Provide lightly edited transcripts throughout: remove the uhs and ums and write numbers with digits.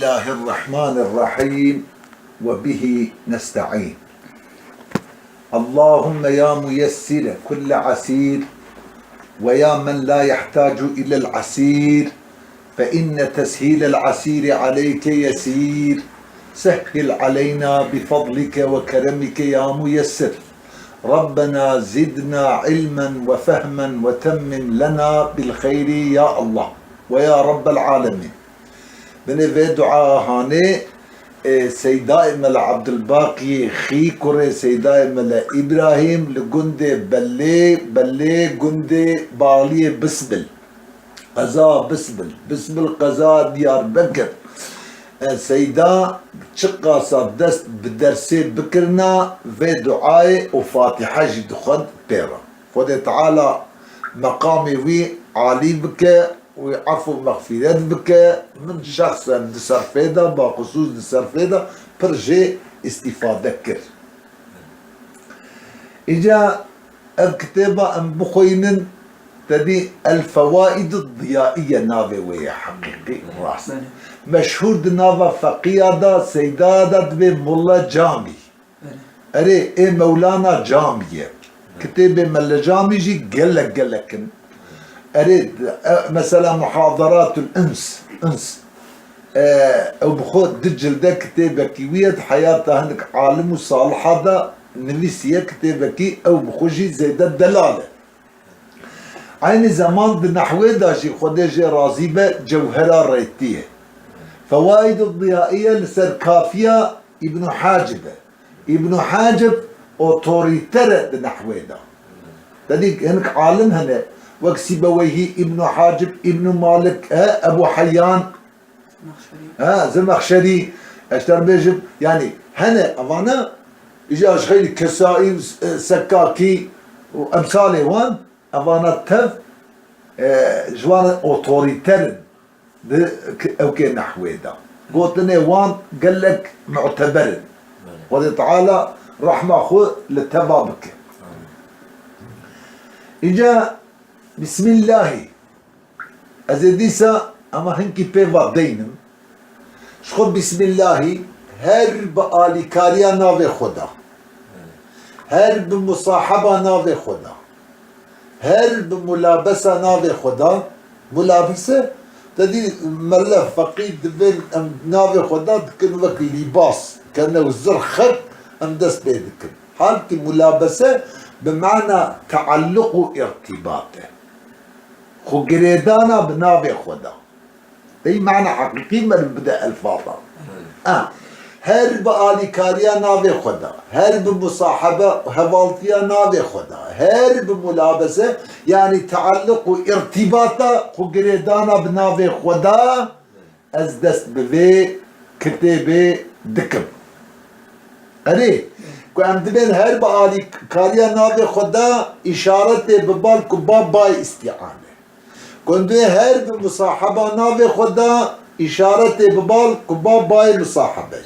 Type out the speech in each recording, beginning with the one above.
الله الرحمن الرحيم وبه نستعين. اللهم يا ميسر كل عسير ويا من لا يحتاج إلى العسير فإن تسهيل العسير عليك يسير، سهل علينا بفضلك وكرمك يا ميسر. ربنا زدنا علما وفهما وتمم لنا بالخير يا الله ويا رب العالمين. بنفي دعاء هاني سيدا إملا عبد الباقي خي كوري سيدا إملا إبراهيم لقندي بلي قندي بالي بسبل قزا بسبل قزا ديار بكر سيدا شقا صدست بدرسي بكرنا في دعاء وفاتحة جدخد بيرا خد تعالى مقامي وي عالي بك ويعرفوا مغفرات بك من شخص دسر فيدا بخصوص دسر فيدا برجي استفادة كر. إجا الكتابة أم بخوينن تدي الفوائد الضيائية نافي ويا حقيقي راس مشهور نافا فقيادة سيدادة دبي مولا جامي أري إيه مولانا جامية كتابة ملا جامي جي قلق أريد مثلا محاضرات الأنس أو بخود دجل ده كتابة كيوية حياته هنك عالم وصالح هذا نفسية كتابة كي أو بخوجي زي ده الدلالة عين زمان بالنحوة داجي خديجي رازيبة جوهرة ريتيه. فوائد الضيائية لسر كافية ابن حاجب أوتوريتر بالنحوة دا تديك هنك عالم هنا وكسيبويه ابن حاجب ابن مالك أبو حيان زمخشري اشتر بيجب يعني هنا أمانا إجا أشغيل كسائي سكاكي وأمثالي وان أمانا تف جوانا أوتوريتر أو كي نحوه دا قلت لنا وان قال لك معتبر وذي تعالى رحمة أخوه للتبابك. إجا بسم الله أزيديسا أما هنكي بيفا دينم شخو بسم الله هرب آلي كاريا ناوي خدا هرب مصاحبة ناوي خدا هرب ملابسة ناوي خدا ملابسة تدي ملا فقيد بين ناوي خدا كن وك لباس كان وزر خط ام دست بيدك حالتي ملابسة بمعنى تعلق وارتباطه خو قريدانا بناوي خدا اي معنى حقيقي من بدأ الفاظة هرب آلي كاريا ناوي خدا هرب مصاحبة هوالتيا ناوي خدا هرب ملابسة يعني تعلق وارتباطه خو قريدانا بناوي خدا از دست بفي كتابي دكم أري كم دبين هرب آلي كاريا ناوي خدا إشارة ببال كباب باي استعانة كنت هرب مصاحبة ناوي خدا إشارة ببال كباب باي مصاحبة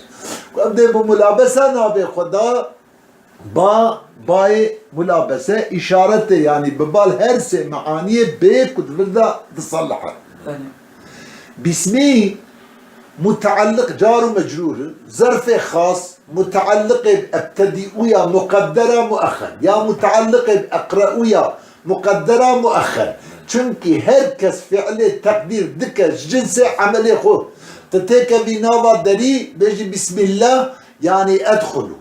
كم دبين ملابسة ناوي خدا باي ملابسة إشارة يعني ببال هرسة معانية بيك وتفردا تصلحها باسمي متعلق جار ومجرور ظرف خاص متعلق بابتدئ ويا مقدرة مؤخر يا متعلق بأقرأ ويا مقدرة مؤخر چونكي هركس فعل تقدير دكا جنس عملي خو تتيك بناوى دري بيجي بسم الله يعني أدخلوا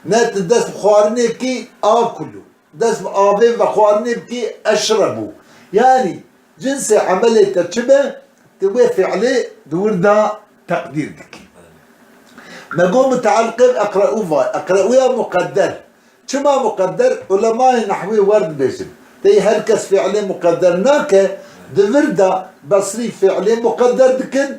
نات دست بخوارني بكي آكلوا دست آبين بخوارني بكي أشربوا يعني جنس عملي تتشبه توافي عليه دور دا تقدير دكي نقوم متعلقين أقرأوا يا مقدر شما مقدر علماء نحوي ورد بيجب تي هركس فعلي مقدر ناك دوردا بصري فعلي مقدر دكن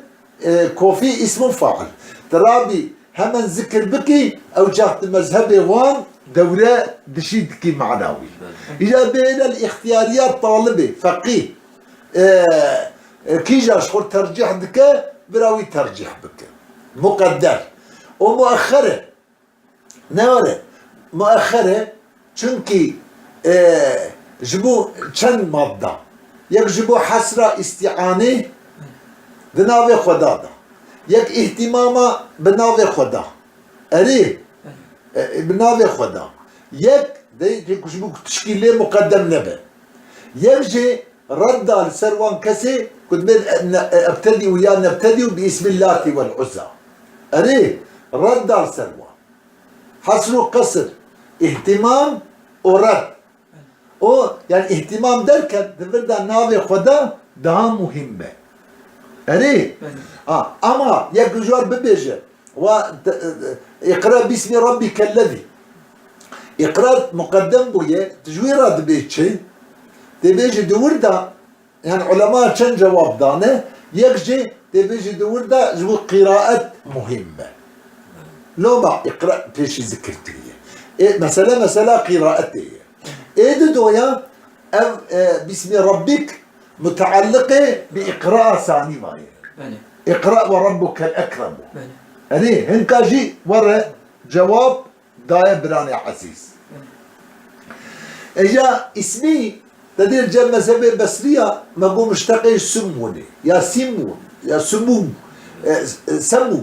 كوفي اسم فاعل ترابي همن ذكر بكي أو جهت مذهبي وان دورة دشيدكي معناوي إذا بين الاختياريات طالبي فقيه كيجا شخور ترجيح دكا براوي ترجيح بك مقدر ومؤخرة نورة مؤخرة چونكي جبو چند مادة يك جبو حسرة استعانة دناوي خدادا يك اهتماما بناوي خدا أري بناوي خدا يك دي كش بوك تشكيل مقدم نبه يجي رد لسروان كسي كنت ابتدي وياه نبتدي باسم الله والعزى أري رد لسروان حصلوا قصر اهتمام ورد او يعني اهتمام دركت دبردا ناوي خدا ده مهمه أري اما يك جوار ببيجه و اقرا باسم ربك الذي اقرا مقدم بويه تجويرات بيتشي تبيجي دوردا يعني علماء كان جواب دانه يكجي تبيجي دوردا جو قراءة مهمة لو ما اقرا بيشي ذكرتيه مسألة قراءتي دويا باسم ربك متعلقة بإقراء ثاني ماي اقرأ وربك الأكرم يعني هنكاجي ورا جواب داية براني عزيز اجا اسمي تدير جمع زبي بسرية ما قو مشتقي سموني يا سمون يا سموم سمو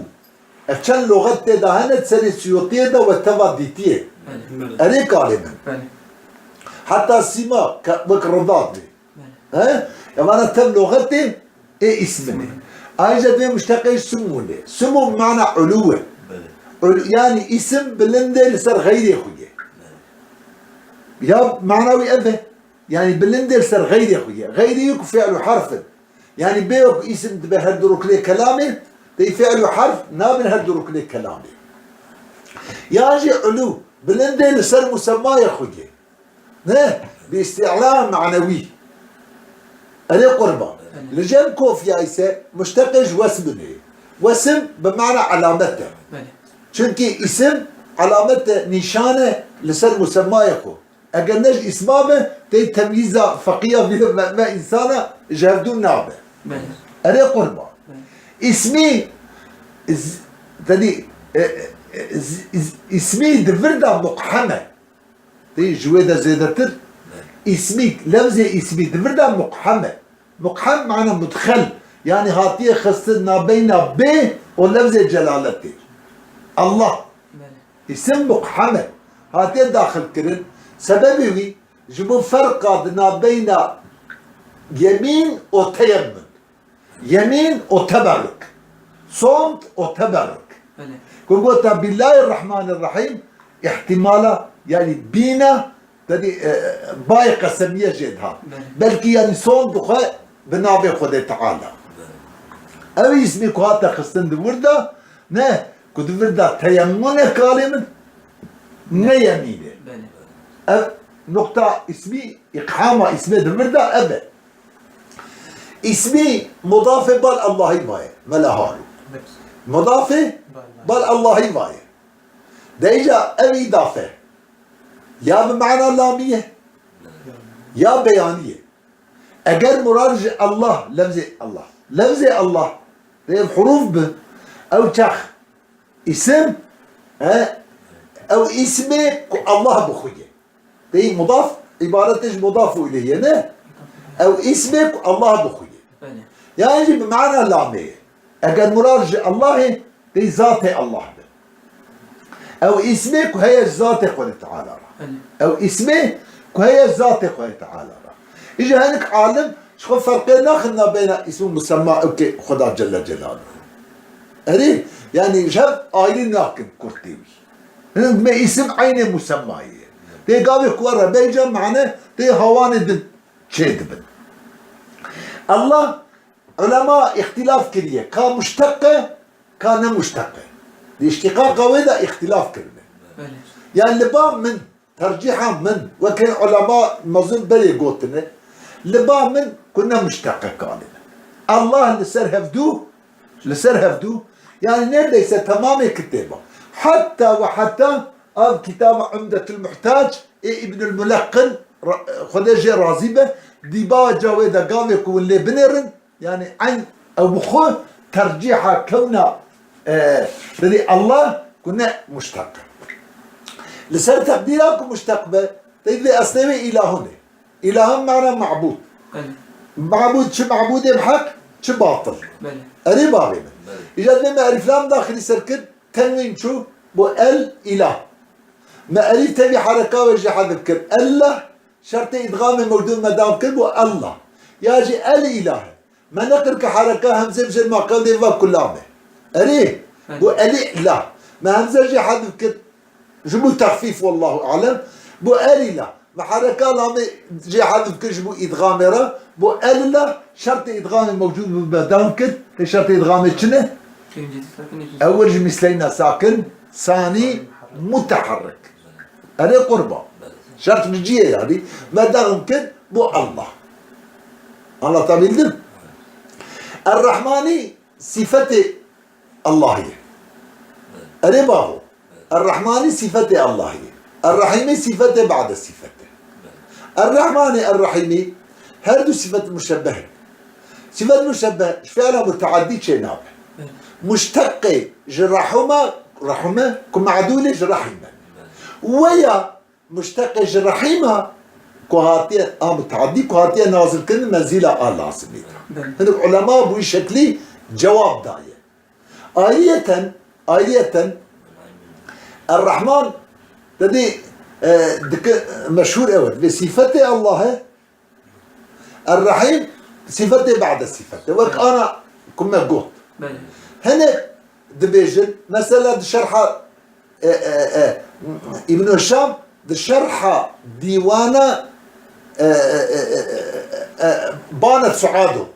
اتشان لغت دا هنت سري سيوطية دا وتفاديتية أري كالما حتى السما بكردات ها يعني أنا تم لغتي إيه اسمني أيجا دي مشتقي سموني سمو بمعنى علوة يعني اسم بلندي لسر غيري خويا يا معنوي أبه يعني بلندي لسر غيري خويا غيري يكو فعل حرف يعني بيوك اسم بهدروك لي كلامي دي فعل حرف نابن هدروك لي كلامي ياجي علو بلندي لسر مسمى يا خويا نه باستعلام معنوي أري قربان لجن كوف يا إيسا مشتقج واسمني واسم بمعنى علامته چونكي اسم علامته نشانه لسر مسمى يكو اگر نج اسمامه تي تمييزا فقيه ما انسانه جهدون نابه أري قربان اسمي تدي اسمي دفردا مقحمه تي جويده زيدتر اسمي لفظي اسمي دفردا مقحمه مقحم معنى مدخل يعني هاتيه خصنا بين ب ولفظ جلالته الله اسم مقحمه هاتيه داخل كرن سببي جبو فرق بين يمين وتيمم يمين وتبرك صمت وتبرك قلت بالله الرحمن الرحيم احتمالا يعني بينا تدي باي قسمية جدها بلكي يعني صمت وخا بنابي خده تعالى او اسمي كواتا خستن دوردا نه كنت وردا تيمم كالمن نه يمينه نقطة اسمي إقحامة اسمي دمردا أبا اسمي مضافة بل الله ماي ملهارو مضافة بل الله ماي ده إجا أبي إضافة يا بمعنى لامية يا بيانية أجر مرارج الله لفظ الله ده حروف ب أو تخ اسم أو اسمي الله بخويه دي مضاف عبارتش مضاف إليه نه أو اسمك الله بخويه يعني بمعنى لامية أجر مرارج الله دي ذات الله ده أو اسمك وهي ذات قوله تعالى أو اسمه وهي ذات قوله تعالى إجا هنك عالم شو فرقين ناخذنا بين اسم مسمى أوكي خدا جل جلاله أري يعني جاب آيلين ناكن كرتيوي ما اسم عين مسمى تي قابل كورة بيجا معناه تي هوان دن شيد بن الله علماء اختلاف كريه كان مشتقة كان مشتقة الاشتقاق وإذا اختلاف كلمة يعني لبا من ترجيحا من وكان علماء مظن بلي قوتنا لبا من كنا مشتقة كلمة الله لسر هفدو يعني ليس تمام كتابه حتى وحتى كتاب عمدة المحتاج ابن الملقن خديجة رازبة ديبا جاويدا قامك واللي بنرن يعني عن أو بخو ترجيحها كونا الله كنا مشتق لسر تقديرك مشتق تدري أصلي إلههم معنى معبود معبود شو معبود بحق شو باطل أري بابي من إجاد ما ألف لام داخلي سركن تنوين شو بو الإله ما ألف تبي حركة ويجي حذف كر الله شرط إدغام موجود مدام كر بو الله يجي الإله ما نقر كحركة همزة بجد ما قال ديفا كلامه أري بو الإله ما همزة جي حذف كر جبو تخفيف والله أعلم بو الإله ما حركة لامي جي حذف كر جبو إدغام را بو الله شرط إدغام موجود مدام كر شرط إدغام شنو؟ أول مثلين ساكن ثاني متحرك هذه قربة شرط بجيه يعني ما دام كن بو الله الله تبيلدم الرحماني صفته اللهية أرباه الرحماني صفته اللهية الرحيمي صفته بعد صفته الرحماني الرحيمي هردو صفة مشبهة صفة مشبهة فعلا متعدي شيء نابه مشتقة جرحمة رحمة كمعدولة جرحمة ويا مشتقة جرحمة كهاتية متعدي كهاتية نازل كن منزلة لازم هذا العلماء بوي شكلي جواب داية آية الرحمن تدي مشهور أول بصفته الله الرحيم صفته بعد صفته وك أنا كما قلت هنا دبيجن مثلا شرحة ابن هشام شرحة ديوانة بانت سعاده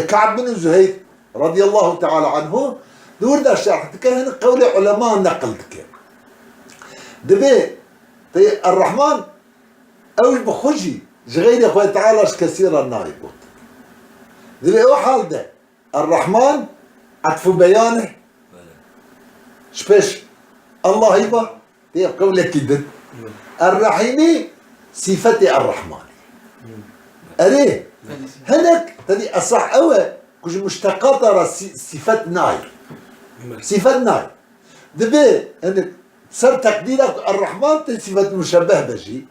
كعب بن زهير رضي الله تعالى عنه دور دا الشرح كان هنا قول علماء نقل دبي الرحمن أول بخجي جغير أخوة تعالى كثيرا نايبوت دبي وحال ده الرحمن عطف بيانه شبش الله يبا دي قولة كده الرحيمي صفة الرحمن أريه هناك تدي أصح أوي كوش مشتقات صفة ناير صفة ناير دبي هناك صار تقديرك الرحمن تدي صفة مشبه بجي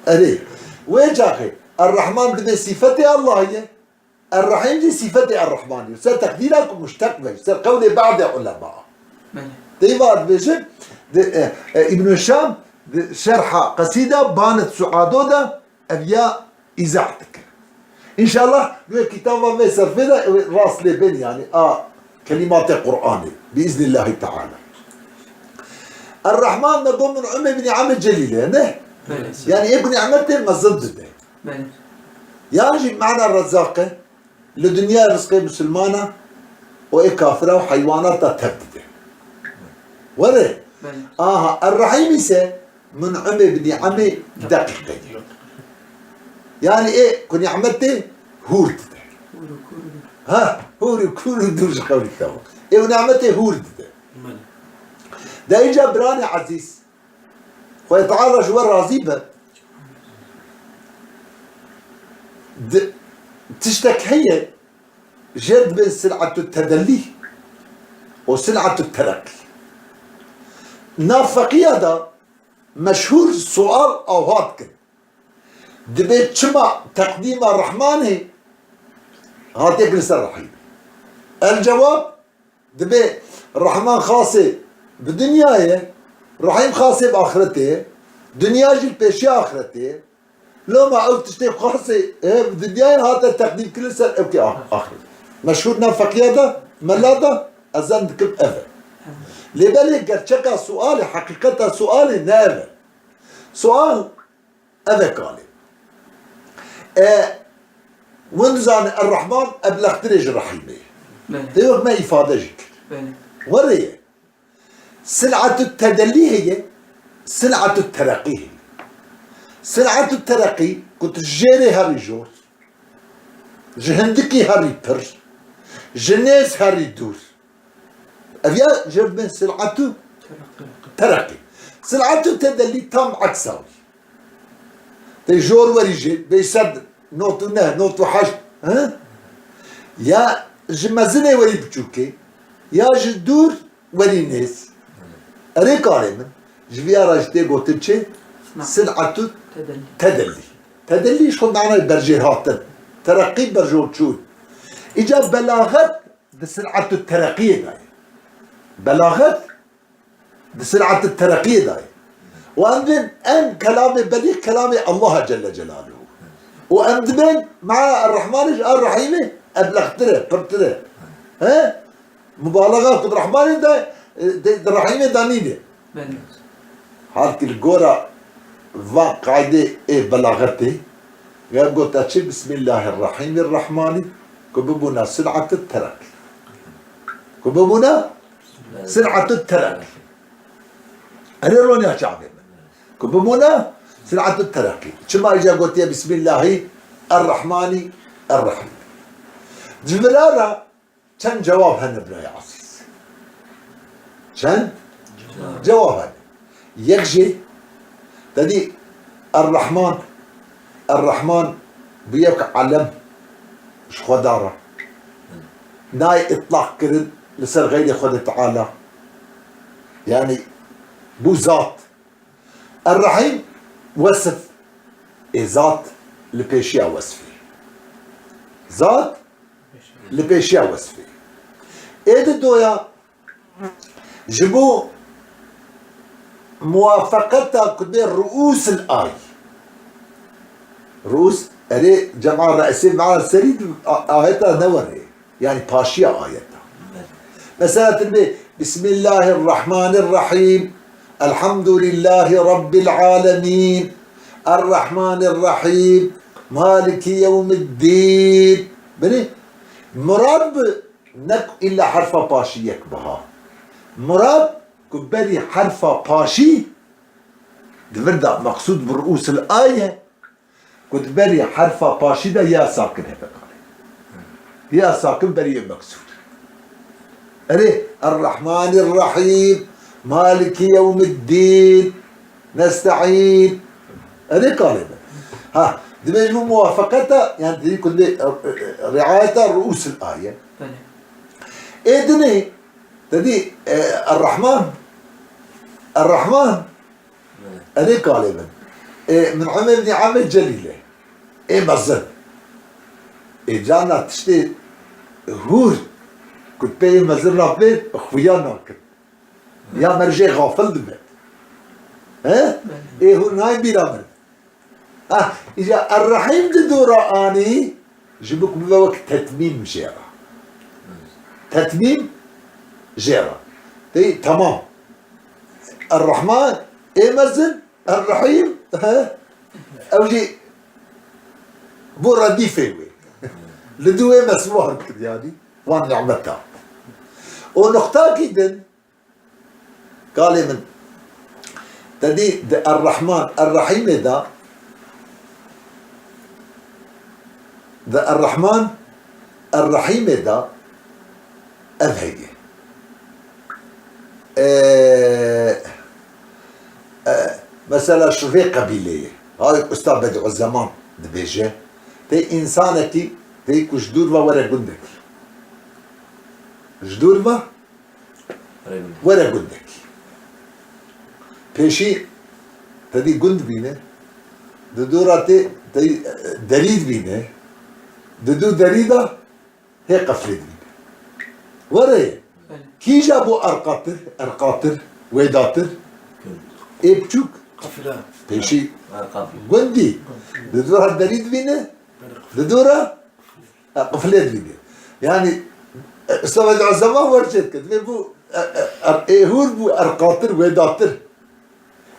أريه ويجاكي الرحمن دبي صفة الله هي الرحيم دي صفة الرحمن صار تقديرك مشتق بجي صار قولي بعد علماء ديوار بيجي ابن هشام شرح قصيدة بانت سعادو ده أبيا إذاعتك إن شاء الله كتابة ما يصير فيها راس لي بين يعني كلمات القرآن بإذن الله تعالى الرحمن نقول من عمي بن عم الجليل يعني ابن عمته ما ضد ده يعني معنا الرزاقة لدنيا رزقي مسلمانة وكافرة وحيوانات تهدده ولا الرحيم يسا من عمي بن عمي دقيقة يعني ايه كن عمته هورد هوري كورو دوش قولي تاو ايه ونعمته هورد ده اجا براني عزيز ويتعالى جوار رازيبة تشتك هي جد بين سلعة التدلي وسلعة الترقي نافقية ده مشهور سؤال أو هاتكن دبيت شما تقديم الرحمن هي هاتيك لسه الرحيم الجواب دبيت الرحمن خاصة بدنياه رحيم خاصة بآخرته دنيا جل بيشي آخرته لو ما قلت تشتي خاصة بدنياه هذا التقديم كل سنة ابكي آخرته مشهور نافقية ده ملاده أزن كب أفر لبالي قرشكا سؤالي حقيقة سؤالي نابع سؤال أبا قالي ونزان الرحمن أبلغ تريج الرحيمي ديوك ما إفادة جيك ورية سلعة التدلي هي سلعة الترقي هي سلعة الترقي كنت جيري هاري جور جهندكي هاري برج جنيس هاري دور أبيا جرب من سلعته ترقي سلعته تدلي تام عكساوي تيجور وريجي بيسد نوتو نه نوتو حاج يا جمازني وري بتشوكي يا جدور وري ناس أري كارمن جبيا راجتي قوتلشي سلعته تدلي شو معنى برجي هاتن ترقي برجور تشود إجا بلاغت بسرعة الترقية داي، بلاغت بسرعة الترقية داي، وأمدن أن كلامي بليغ كلامي الله جل جلاله، وأمدن مع الرحمن الرحيم أبلغتره برتره، ها مبالغة قد الرحمن ده الرحيم دانيده. هالك الجورة قاعدة بلاغتي يقول تأتي بسم الله الرحيم الرحمن كببنا سرعة الترك، كببنا سرعة الترك. أنا روني يا شعبي كببنا سرعة الترك. شما إجا قلت يا بسم الله الرحمن الرحيم. جبرارة كان جواب هنبنا يا عزيز، كان جواب هن يكجي تدي الرحمن بيك علم مش خدارة ناي اطلاق كرد لسر غير خد تعالى، يعني بو ذات. الرحيم وصف ذات لبيشيا وصفي، ذات لبيشيا وصفي. ايد الدويا جبو موافقتها كبير رؤوس الآي، رؤوس أري جمع رأسين مع السريد آيتها نوري يعني باشيا آيتها. مثلا تنبي بسم الله الرحمن الرحيم الحمد لله رب العالمين الرحمن الرحيم مالك يوم الدين. بني مراد نك إلا حرف باشيك بها، مراد كبري حرف باشي دفردا مقصود برؤوس الآية كبري حرف باشي دا يا ساكن هذا يا ساكن بري مقصود. أري الرحمن الرحيم مالك يوم الدين نستعين. أري قالب ها دمج موافقتها يعني دي كل رعاية رؤوس الآية. إدني تدي الرحمن أنا قالبا من عمل بن عامل جليله مزن جانا تشتي هور كنت بي مزن ربي خويانا كنت يا مرجع غافل دمت ها هو نايم بيرامر إجا الرحيم دورا آني جبك بوقت تتميم جيرا، تتميم جيرا تمام. الرحمن مزن الرحيم ها اوجي بو رديفه لدوي مسموح يعني وان نعمتها ونختار كده قال من تدي الرحمن الرحيم ده الرحمن الرحيم ده أبهجي مثلا شوفي قبيلية هاي أستاذ بديع الزمان دبيجة تي إنسانتي تي كجدور ورا جندك جدور ورا جندك بيشي تدي جند بينه دورة تي دريد بينه دو دريدة هي قفلت بينه ورا كي جابوا أرقاطر ويداتر بتشوك قفلة بيشي جندي دورة الدريد بينه دورة قفلت بينه يعني استوى الزمان ورشت كده بو هور بو أرقاطر ويداتر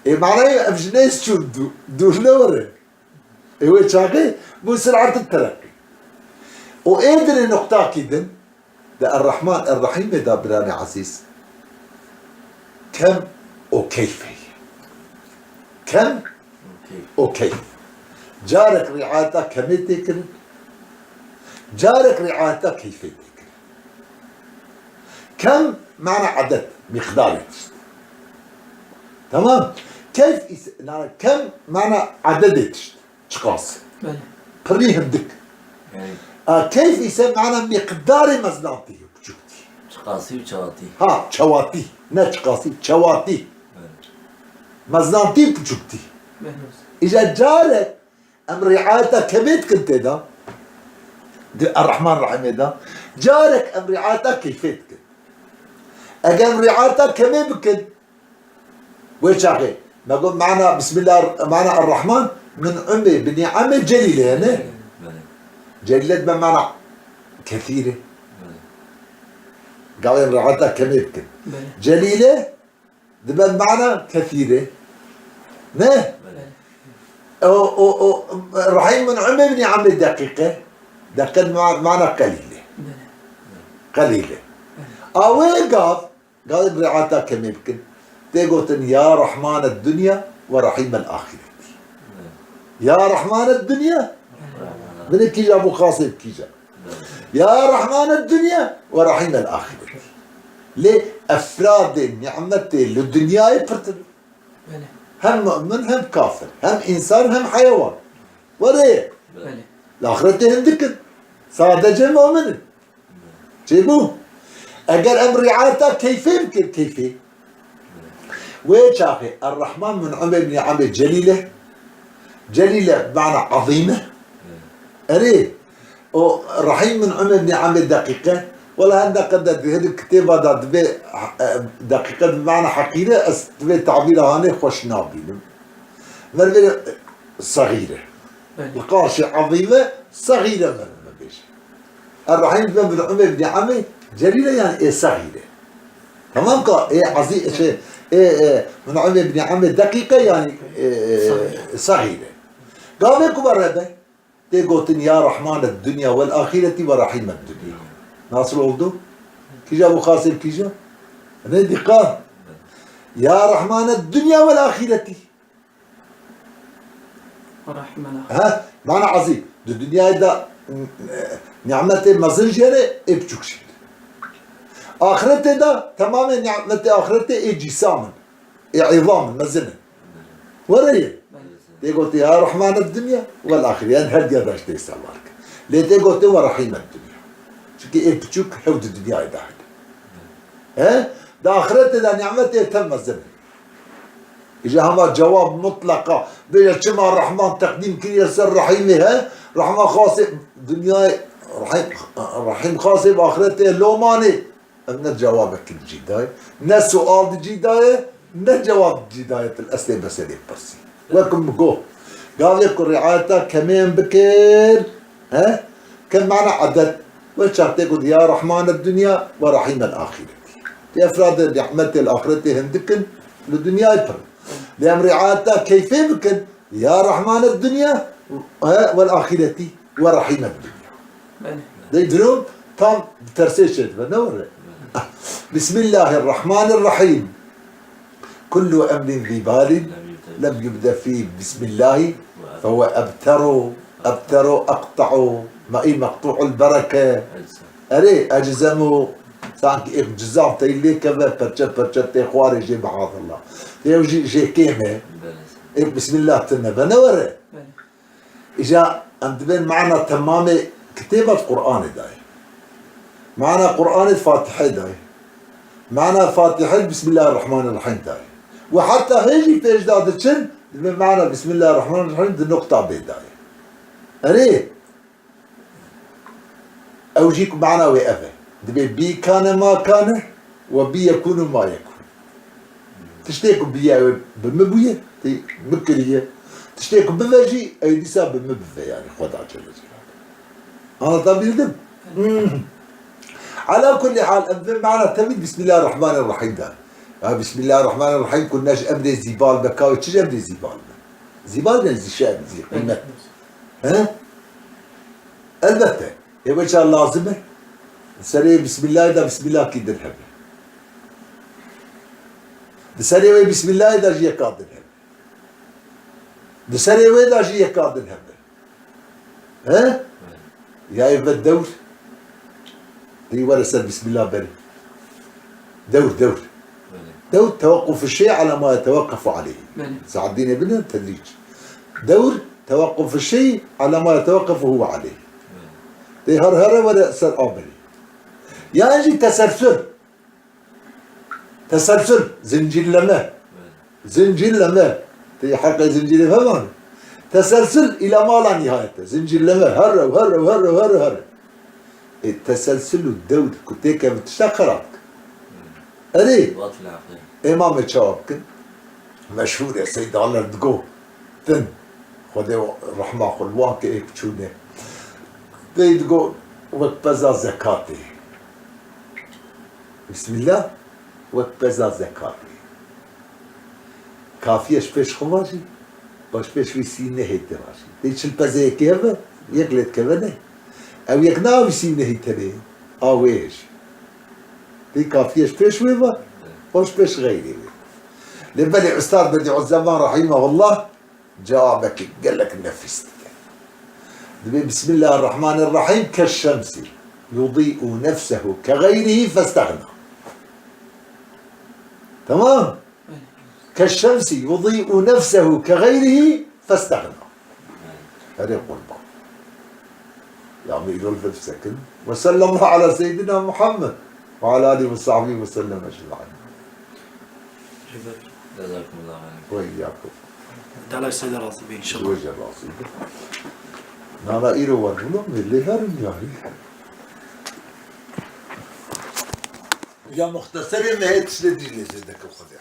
معناه أبجنيس شو دور لورا هو شاقي مو سرعة الترقي وقدر نقطة كده ده الرحمن الرحيم ده براني عزيز كم وكيف هي كم وكيف جارك رعايته كم تذكر جارك رعايته كيف تذكر كم معنى عدد مقدار تمام كيف كم معنى عدد اشخاص قريهم دك كيف يسمى معنى مقدار مزناتي بجوتي شقاسي وشواتي ها شواتي نا شقاسي شواتي مزناتي بجوتي إذا جارك أم رعايته كميت كنت ده الرحمن الرحيم هذا جارك ام رعايتك كيفيتك اجم رعايتك كم بكن ويش اخي ما قلت معنا بسم الله معنا الرحمن من عمي بنعمة جليلة هنا جليلة بمعنى كثيرة قال رعايتك كم بكن جليلة بمعنى كثيرة نه او رحيم من عمي بنعمة دقيقة دقيقة معنى قليلة قليلة أوين قال رعايتك كم بكن تقول يا رحمن الدنيا ورحيم الآخرة يا رحمن الدنيا من كيجا أبو قاسم كيجا يا رحمن الدنيا ورحيم الآخرة ليه أفراد نعمتي للدنيا يفرتن هم مؤمن هم كافر هم إنسان هم حيوان وريه الآخرة هندكن صادق مؤمن جيبوه أجل أمر رعايتك كيف يمكن كيف ويش أخي الرحمن من عمر بن عمر جليلة جليلة بمعنى عظيمة أريد ورحيم من عمر بن عمر دقيقة ولا عندك هذا الكتاب هذا دقيقة بمعنى حقيقة تبي تعبيرها هاني خوش نابين مرة صغيرة القاشة عظيمة صغيرة ما بيش الرحيم من عمر بن عمر جليلة يعني إيه صغيرة تمام كا إيه عظيم شيء إيه من عمر بن عمر دقيقة يعني صغيرة قام يكبر هذا تقول يا رحمن الدنيا والآخرة ورحيم الدنيا ناصر oldu كيجا أبو قاسم كيجا ندي قال يا رحمن الدنيا والآخرة ورحيم الآخرة ها معنى عظيم الدنيا إذا نعمته مزنجرة إبتشكش آخرته ده تماما نعمته آخرته إجساما عظاما مزنا وريه تقول يا رحمن الدنيا والآخرة يعني هدي هذا اشتي سوالك ليه تقول ورحيم الدنيا شكي إيه بتشوك حود الدنيا إذا حد ها ده آخرته ده نعمته تم مزنا إجا هما جواب مطلقة بيجا شما الرحمن تقديم كل سر رحيمه ها رحمن خاصة دنيا رحيم خاصة بآخرته لو ماني من جوابك الجداية نا سؤال الجداية نا جواب الجداية الأسئلة بس هذه برسي وكم جو قال لك رعايته كمان بكر ها كم معنى عدد وش تقول يا رحمن الدنيا ورحيم الآخرة يا أفراد رحمة الآخرة هندكن للدنيا يفر لأن رعايته كيف يمكن يا رحمن الدنيا والآخرة ورحيم الدنيا ده يدرون تام ترسيش بنور بسم الله الرحمن الرحيم كل أمر ذي بال لم يبدأ فيه بسم الله فهو أبتر أقطع مقطوع البركة أري أجزموا سانك إجزام تيلي كذا برشة تخواري جي معاذ الله يوجي جي كيمة بسم الله تنبه نورة إجا عندنا معنا تمام كتابة قرآن داي معنا قرآن الفاتحة داي معنا فاتحة بسم الله الرحمن الرحيم داي وحتى هيجي في إجداد الشن معنا بسم الله الرحمن الرحيم دي نقطة بداية أري أوجيك معنا ويأفه بي كان ما كان وبي يكون ما يكون تشتيكم بيا بمبوية مكرية تشتيكم بفاجي أي نساء بمبفة يعني خدع جل جلاله أنا طبيعي دم على كل حال معنا تبي بسم الله الرحمن الرحيم ده بسم الله الرحمن الرحيم كناش أمر زيبال بكاوي تشج أمر زيبال يعني زي شيء زي قيمة ها البته يبقى شيء لازمه سري بسم الله ده بسم الله كي درهم بسري بسم الله ده جي قادر هم بسري ده جي قادر هم ها يا يبقى الدور دي ورثة بسم الله بري دور توقف الشيء على ما يتوقف عليه سعدين بنا تدريج دور توقف الشيء على ما يتوقف هو عليه دي هرهرة ولا سر آبري يعني تسلسل زنجير لما تي حلقة زنجير فهمان تسلسل إلى ما لا نهاية زنجير لما هر التسلسل الدولي كنت هيك بتشتغلك أري إمام تشابكن مشهور يا سيد الله تقول تن خذوا رحمة خلوان كيف تشونه تقول وكبزا زكاتي بسم الله وكبزا زكاتي كافيش بيش خماشي باش بيش في سينه هيتراشي تيجي البزا كيف يقلد كيفني او يقنع في سينه هيتري اويش دي كافيش بيش ويبا باش بيش غيري لبني استاذ بديع الزمان رحمه الله جابك قال لك نفست بسم الله الرحمن الرحيم كالشمس يضيء نفسه كغيره فاستغنى تمام كالشمس يضيء نفسه كغيره فاستغنى هذا يقول الله يا أمير الفلك سكن وصلى الله على سيدنا محمد وعلى آله وصحبه وسلم أجمعين جزاكم الله خير وإياكم تعالى السيدة راصبين إن شاء الله وجه الرصيد نانا إيرو ورجلهم اللي هرم يعني يا مختصر ما هي تسندي لي زيدك وخذي